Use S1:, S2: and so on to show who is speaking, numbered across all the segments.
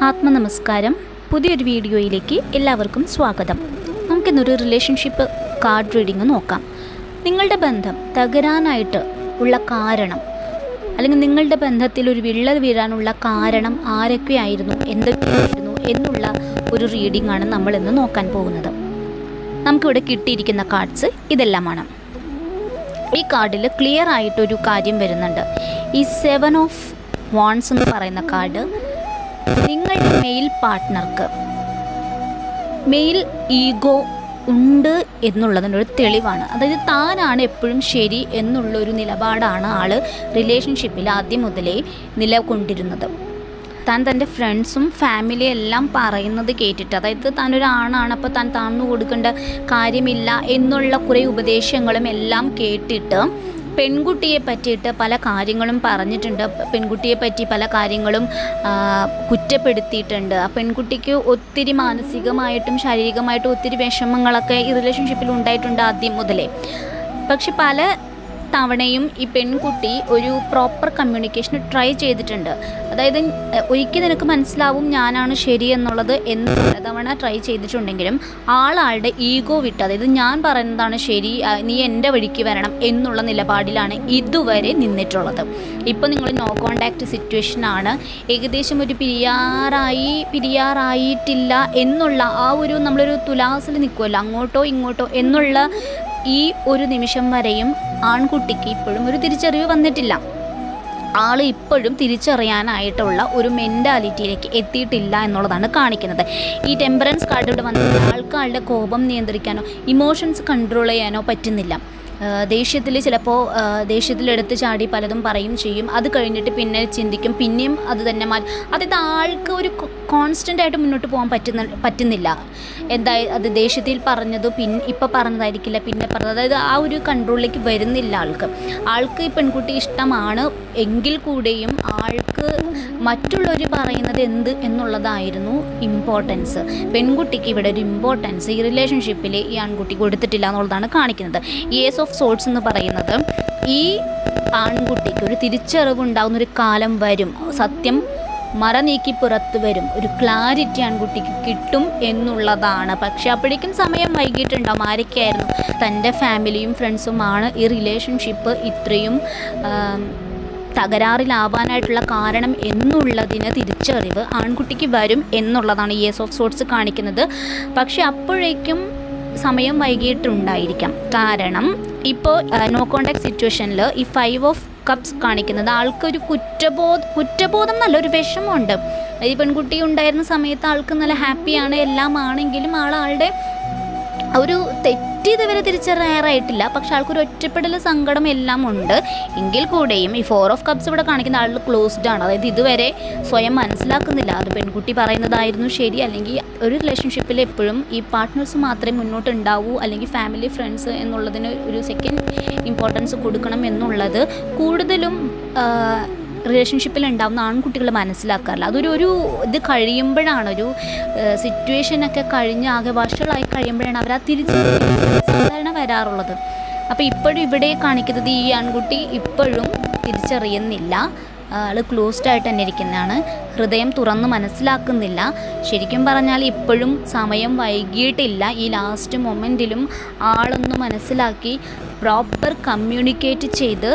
S1: ആത്മനമസ്കാരം. പുതിയൊരു വീഡിയോയിലേക്ക് എല്ലാവർക്കും സ്വാഗതം. നമുക്കിന്നൊരു റിലേഷൻഷിപ്പ് കാർഡ് റീഡിങ് നോക്കാം. നിങ്ങളുടെ ബന്ധം തകരാനായിട്ട് ഉള്ള കാരണം, അല്ലെങ്കിൽ നിങ്ങളുടെ ബന്ധത്തിൽ ഒരു വിള്ളൽ വീഴാനുള്ള കാരണം ആരൊക്കെയായിരുന്നു, എന്തൊക്കെയായിരുന്നു എന്നുള്ള ഒരു റീഡിംഗ് ആണ് നമ്മൾ ഇന്ന് നോക്കാൻ പോകുന്നത്. നമുക്കിവിടെ കിട്ടിയിരിക്കുന്ന കാർഡ്സ് ഇതെല്ലാമാണ്. ഈ കാർഡിൽ ക്ലിയർ ആയിട്ടൊരു കാര്യം വരുന്നുണ്ട്. ഈ 7 ഓഫ് വാൺസ് എന്ന് പറയുന്ന കാർഡ് നിങ്ങളുടെ മെയിൽ പാർട്ട്ണർക്ക് മെയിൽ ഈഗോ ഉണ്ട് എന്നുള്ളതിനൊരു തെളിവാണ്. അതായത് താനാണ് എപ്പോഴും ശരി എന്നുള്ളൊരു നിലപാടാണ് ആൾ റിലേഷൻഷിപ്പിൽ ആദ്യം മുതലേ നിലകൊണ്ടിരുന്നത്. താൻ തൻ്റെ ഫ്രണ്ട്സും ഫാമിലിയും എല്ലാം പറയുന്നത് കേട്ടിട്ട്, അതായത് താനൊരാണാണ്, അപ്പോൾ താൻ താഴ്ന്നു കൊടുക്കേണ്ട കാര്യമില്ല എന്നുള്ള കുറേ ഉപദേശങ്ങളും എല്ലാം കേട്ടിട്ട് പെൺകുട്ടിയെ പറ്റിയിട്ട് പല കാര്യങ്ങളും പറഞ്ഞിട്ടുണ്ട്. പെൺകുട്ടിയെ പറ്റി പല കാര്യങ്ങളും കുറ്റപ്പെടുത്തിയിട്ടുണ്ട്. ആ പെൺകുട്ടിക്ക് ഒത്തിരി മാനസികമായിട്ടും ശാരീരികമായിട്ടും ഒത്തിരി വിഷമങ്ങളൊക്കെ ഈ റിലേഷൻഷിപ്പിൽ ഉണ്ടായിട്ടുണ്ട് ആദ്യം മുതലേ. പക്ഷെ പല തവണയും ഈ പെൺകുട്ടി ഒരു പ്രോപ്പർ കമ്മ്യൂണിക്കേഷൻ ട്രൈ ചെയ്തിട്ടുണ്ട്. അതായത് ഒരിക്കൽ നിനക്ക് മനസ്സിലാവും ഞാനാണ് ശരി എന്നുള്ളത് എന്ന് പലതവണ ട്രൈ ചെയ്തിട്ടുണ്ടെങ്കിലും ആളുടെ ഈഗോ വിട്ട്, അതായത് ഞാൻ പറയുന്നതാണ് ശരി, നീ എൻ്റെ വഴിക്ക് വരണം എന്നുള്ള നിലപാടിലാണ് ഇതുവരെ നിന്നിട്ടുള്ളത്. ഇപ്പോൾ നിങ്ങൾ നോ കോണ്ടാക്റ്റ് സിറ്റുവേഷനാണ്. ഏകദേശം ഒരു പിരിയാറായിട്ടില്ല എന്നുള്ള ആ ഒരു നമ്മളൊരു തുലാസിൽ നിൽക്കുമല്ലോ, അങ്ങോട്ടോ ഇങ്ങോട്ടോ എന്നുള്ള ഈ ഒരു നിമിഷം വരെയും ആൺകുട്ടിക്ക് ഇപ്പോഴും ഒരു തിരിച്ചറിവ് വന്നിട്ടില്ല. ആൾ ഇപ്പോഴും തിരിച്ചറിയാനായിട്ടുള്ള ഒരു മെൻറ്റാലിറ്റിയിലേക്ക് എത്തിയിട്ടില്ല എന്നുള്ളതാണ് കാണിക്കുന്നത്. ഈ ടെമ്പറൻസ് കാർഡ് ഇവിടെ വന്നത് ആൾക്കാരുടെ കോപം നിയന്ത്രിക്കാനോ ഇമോഷൻസ് കൺട്രോൾ ചെയ്യാനോ പറ്റുന്നില്ല. ദേഷ്യത്തിൽ ചിലപ്പോൾ ദേഷ്യത്തിലെടുത്ത് ചാടി പലതും പറയും ചെയ്യും. അത് കഴിഞ്ഞിട്ട് പിന്നെ ചിന്തിക്കും, പിന്നെയും അത് തന്നെ അതായത് ആൾക്ക് ഒരു കോൺസ്റ്റൻ്റ് ആയിട്ട് മുന്നോട്ട് പോകാൻ പറ്റുന്നില്ല. അത് ദേഷ്യത്തിൽ പറഞ്ഞത് ഇപ്പം പറഞ്ഞതായിരിക്കില്ല പിന്നെ പറഞ്ഞത്, അതായത് ആ ഒരു കൺട്രോളിലേക്ക് വരുന്നില്ല ആൾക്ക് ഈ പെൺകുട്ടി ഇഷ്ടമാണ് എങ്കിൽ കൂടെയും ആൾക്ക് മറ്റുള്ളവർ പറയുന്നത് എന്ത് എന്നുള്ളതായിരുന്നു ഇമ്പോർട്ടൻസ്. പെൺകുട്ടിക്ക് ഇവിടെ ഒരു ഇമ്പോർട്ടൻസ് ഈ റിലേഷൻഷിപ്പിൽ ഈ ആൺകുട്ടി കൊടുത്തിട്ടില്ല എന്നുള്ളതാണ് കാണിക്കുന്നത്. ഏസ് ഓഫ് സോർട്സ് എന്ന് പറയുന്നത് ഈ ആൺകുട്ടിക്ക് ഒരു തിരിച്ചറിവുണ്ടാകുന്നൊരു കാലം വരും, സത്യം മറ നീക്കി പുറത്ത് വരും, ഒരു ക്ലാരിറ്റി ആൺകുട്ടിക്ക് കിട്ടും എന്നുള്ളതാണ്. പക്ഷെ അപ്പോഴേക്കും സമയം വൈകിട്ടുണ്ടാവും. ആരൊക്കെയായിരുന്നു? തൻ്റെ ഫാമിലിയും ഫ്രണ്ട്സുമാണ് ഈ റിലേഷൻഷിപ്പ് ഇത്രയും തകരാറിലാവാനായിട്ടുള്ള കാരണം എന്നുള്ളതിന് തിരിച്ചറിവ് ആൺകുട്ടിക്ക് വരും എന്നുള്ളതാണ് ഏസ് ഓഫ് സോർട്സ് കാണിക്കുന്നത്. പക്ഷെ അപ്പോഴേക്കും സമയം വൈകിട്ടുണ്ടായിരിക്കാം. കാരണം ഇപ്പോൾ നോ കോണ്ടാക്ട് സിറ്റുവേഷനിൽ ഈ 5 ഓഫ് കപ്സ് കാണിക്കുന്നത് ആൾക്കൊരു കുറ്റബോധം നല്ലൊരു വിഷമമുണ്ട്. ഈ പെൺകുട്ടി ഉണ്ടായിരുന്ന സമയത്ത് ആൾക്ക് നല്ല ഹാപ്പിയാണ്, എല്ലാം ആണെങ്കിലും ആളുടെ ഒരു തെറ്റ് ഇതുവരെ തിരിച്ചറിയാറായിട്ടില്ല. പക്ഷെ ആൾക്കൊരു ഒറ്റപ്പെടൽ സങ്കടം എല്ലാം ഉണ്ട്. എങ്കിൽ കൂടെയും ഈ 4 ഓഫ് കപ്സ് ഇവിടെ കാണിക്കുന്ന ആൾ ക്ലോസ്ഡ് ആണ്. അതായത് ഇതുവരെ സ്വയം മനസ്സിലാക്കുന്നില്ല അത് പെൺകുട്ടി പറയുന്നതായിരുന്നു ശരി, അല്ലെങ്കിൽ ഒരു റിലേഷൻഷിപ്പിൽ എപ്പോഴും ഈ പാർട്ട്നേഴ്സ് മാത്രമേ മുന്നോട്ട് ഉണ്ടാവൂ, അല്ലെങ്കിൽ ഫാമിലി ഫ്രണ്ട്സ് എന്നുള്ളതിന് ഒരു സെക്കൻഡ് ഇമ്പോർട്ടൻസ് കൊടുക്കണം എന്നുള്ളത് കൂടുതലും റിലേഷൻഷിപ്പിൽ ഉണ്ടാകുന്ന ആൺകുട്ടികൾ മനസ്സിലാക്കാറില്ല. അതൊരു ഇത് കഴിയുമ്പോഴാണ്, ഒരു സിറ്റുവേഷനൊക്കെ കഴിഞ്ഞ് ആകെ വഷളായി കഴിയുമ്പോഴാണ് അവർ ആ സാധാരണ വരാറുള്ളത്. അപ്പോൾ ഇപ്പോഴും ഇവിടെ കാണിക്കുന്നത് ഈ ആൺകുട്ടി ഇപ്പോഴും തിരിച്ചറിയുന്നില്ല, ആൾ ക്ലോസ്ഡ് ആയിട്ട് തന്നെ ഇരിക്കുന്നതാണ്, ഹൃദയം തുറന്ന് മനസ്സിലാക്കുന്നില്ല. ശരിക്കും പറഞ്ഞാൽ ഇപ്പോഴും സമയം വൈകിയിട്ടില്ല. ഈ ലാസ്റ്റ് മൊമെൻറ്റിലും ആളൊന്ന് മനസ്സിലാക്കി പ്രോപ്പർ കമ്മ്യൂണിക്കേറ്റ് ചെയ്ത്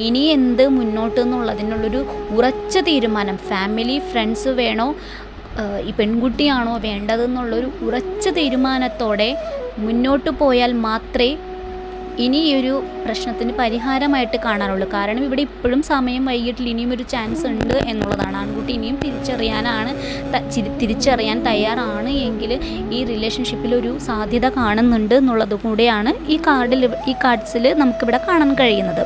S1: ഇനി എന്ത് മുന്നോട്ട് എന്നുള്ളതിനുള്ളൊരു ഉറച്ച തീരുമാനം, ഫാമിലി ഫ്രണ്ട്സ് വേണോ ഈ പെൺകുട്ടിയാണോ വേണ്ടതെന്നുള്ളൊരു ഉറച്ച തീരുമാനത്തോടെ മുന്നോട്ട് പോയാൽ മാത്രമേ ഇനി ഈ ഒരു പ്രശ്നത്തിന് പരിഹാരമായിട്ട് കാണാനുള്ളൂ. കാരണം ഇവിടെ ഇപ്പോഴും സമയം വൈകിട്ടിൽ ഇനിയും ഒരു ചാൻസ് ഉണ്ട് എന്നുള്ളതാണ്. ആൺകുട്ടി ഇനിയും തിരിച്ചറിയാൻ തയ്യാറാണ് എങ്കിൽ ഈ റിലേഷൻഷിപ്പിൽ ഒരു സാധ്യത കാണുന്നുണ്ട് എന്നുള്ളത് കൂടെയാണ് ഈ കാർഡ്സിൽ നമുക്കിവിടെ കാണാൻ കഴിയുന്നത്.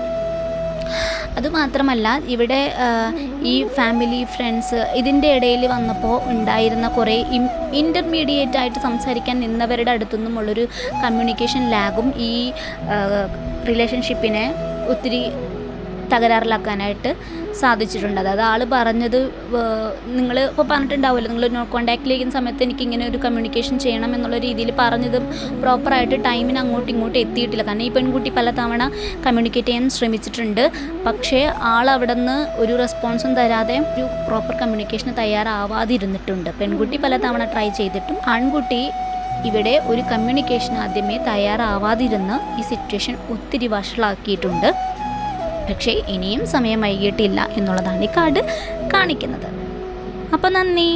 S1: അതുമാത്രമല്ല ഇവിടെ ഈ ഫാമിലി ഫ്രണ്ട്സ് ഇതിൻ്റെ ഇടയിൽ വന്നപ്പോൾ ഉണ്ടായിരുന്ന കുറേ ഇൻ്റർമീഡിയറ്റ് ആയിട്ട് സംസാരിക്കാൻ നിന്നവരുടെ അടുത്തുനിന്നുമുള്ളൊരു കമ്മ്യൂണിക്കേഷൻ ലാഗും ഈ റിലേഷൻഷിപ്പിനെ ഒത്തിരി തകരാറിലാക്കാനായിട്ട് സാധിച്ചിട്ടുണ്ട്. അതായത് ആൾ പറഞ്ഞത് നിങ്ങൾ ഇപ്പോൾ പറഞ്ഞിട്ടുണ്ടാവുമല്ലോ, നിങ്ങൾ നോ കോൺടാക്റ്റിലിരിക്കുന്ന സമയത്ത് എനിക്കിങ്ങനെ ഒരു കമ്മ്യൂണിക്കേഷൻ ചെയ്യണം എന്നുള്ള രീതിയിൽ പറഞ്ഞത് പ്രോപ്പറായിട്ട് ടൈമിന് അങ്ങോട്ടും ഇങ്ങോട്ടും എത്തിയിട്ടില്ല. കാരണം ഈ പെൺകുട്ടി പല തവണ കമ്മ്യൂണിക്കേറ്റ് ചെയ്യാൻ ശ്രമിച്ചിട്ടുണ്ട്. പക്ഷേ ആൾ അവിടെ നിന്ന് ഒരു റെസ്പോൺസും തരാതെ ഒരു പ്രോപ്പർ കമ്മ്യൂണിക്കേഷന് തയ്യാറാവാതിരുന്നിട്ടുണ്ട്. പെൺകുട്ടി പല തവണ ട്രൈ ചെയ്തിട്ടും ആൺകുട്ടി ഇവിടെ ഒരു കമ്മ്യൂണിക്കേഷൻ ആദ്യമേ തയ്യാറാവാതിരുന്ന് ഈ സിറ്റുവേഷൻ ഒത്തിരി വഷളാക്കിയിട്ടുണ്ട്. പക്ഷേ ഇനിയും സമയം വൈകിട്ടില്ല എന്നുള്ളതാണ് ഈ കാർഡ് കാണിക്കുന്നത്. അപ്പോൾ നന്ദി.